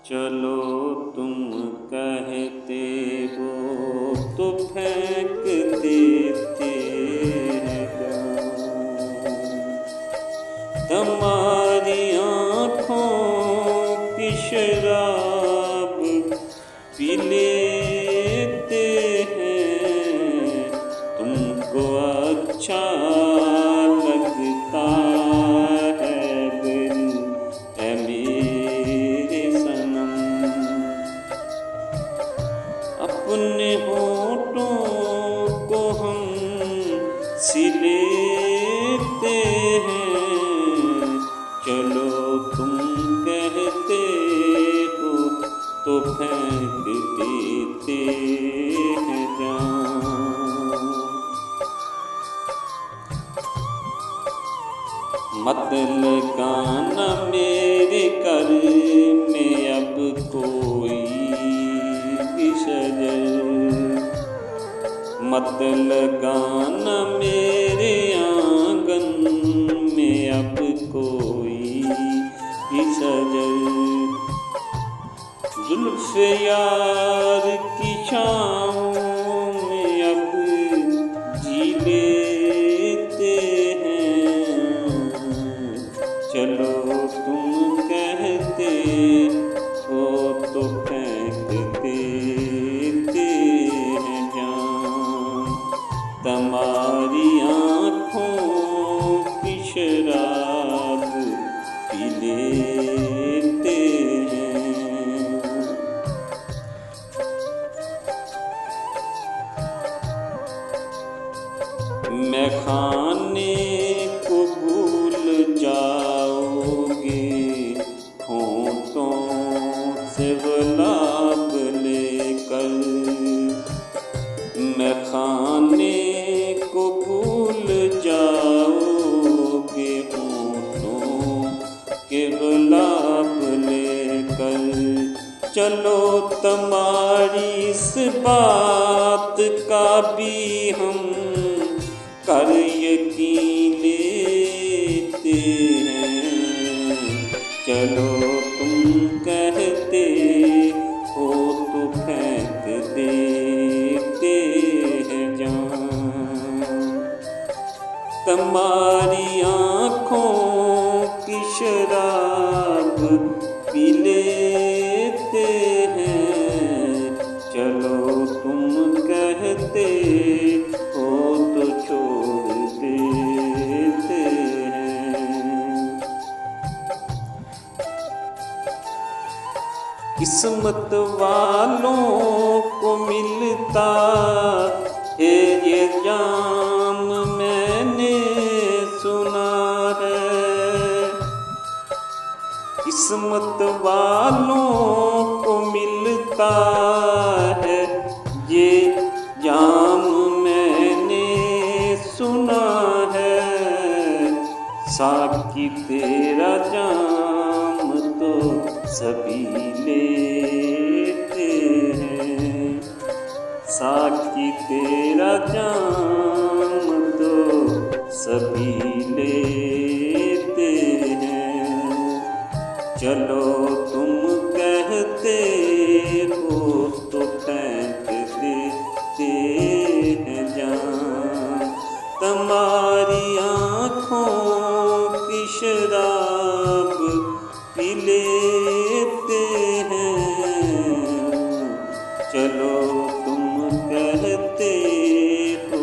चलो तुम कहते हो तो फेंक देते हैं जान। तुम्हारी आँखों की शराब पी लेते हैं, तुमको अच्छा लगता है दिल है मेरे सनम। अपने होठों को हम सिलेते हैं, चलो तुम कहते हो तो फेंक देते हैं जान। मत लगाना मेरे घर में अब कोई भी शजर, मत लगाना मेरे आंगन में अब कोई भी शजर। जुल्फ़े यार की छाँव में अब जी लेते हैं, चलो तुम कहते हो तो फेंक देते हैं जान। तुम्हारी आँखों की शराब पी लेते हैं। मैं खाने को भूल जाओगे, होठों से गुलाब लेकर। मैं खाने को भूल जाओगे, होठों के गुलाब लेकर। चलो तुम्हारी इस बात का भी हम कर यकीन लेते हैं, चलो तुम कहते हो तो फेंक देते हैं जान। तुम्हारी आँखों की शराब पी लेते हैं, चलो तुम कहते हो तो छोड़ देते हैं। किस्मत वालों को मिलता है ये जाम, मैंने सुना है। किस्मत वालों को मिलता है ये जाम, मैंने सुना है। साकी तेरा जाम तो सभी लेते हैं, साकी तेरा जाम तो सभी लेते हैं। चलो तुम कहते हो तो फेंक देते हैं जान। तुम्हारी आँखों की शराब पी लेते हैं, चलो तुम कहते हो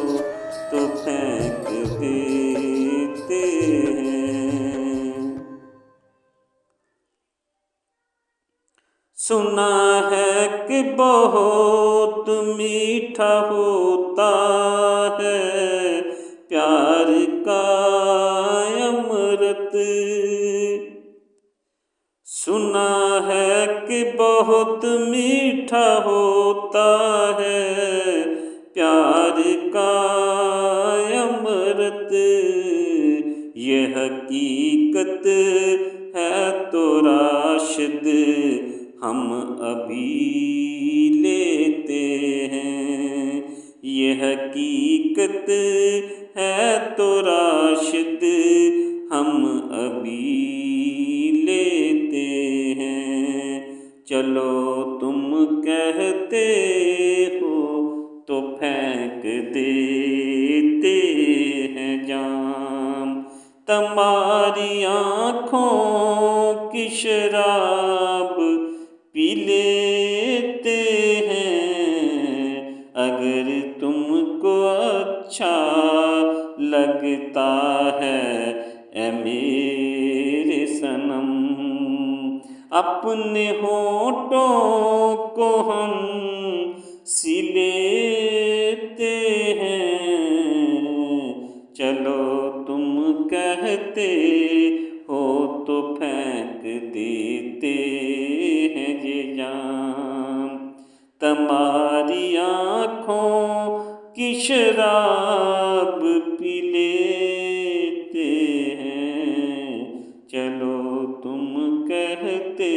तो फेंक देते हैं। सुना है कि बहुत मीठा होता है प्यार का अमृत। सुना है कि बहुत मीठा होता है प्यार का अमृत। ये हकीकत है तो राशिद हम अभी लेते हैं। ये हकीकत है तो राशिद हम अभी लेते हैं। चलो तुम कहते हो तो फेंक देते हैं जाम। तुम्हारी आँखों की शराब पी लेते हैं, अगर तुमको अच्छा लगता है ऐ मेरे सनम। अपने होठों को हम सिलेते हैं, चलो तुम कहते हो तो फेंक देते हैं ये जाम। तुम्हारी आँखों की शराब पी लेते हैं, चलो तुम कहते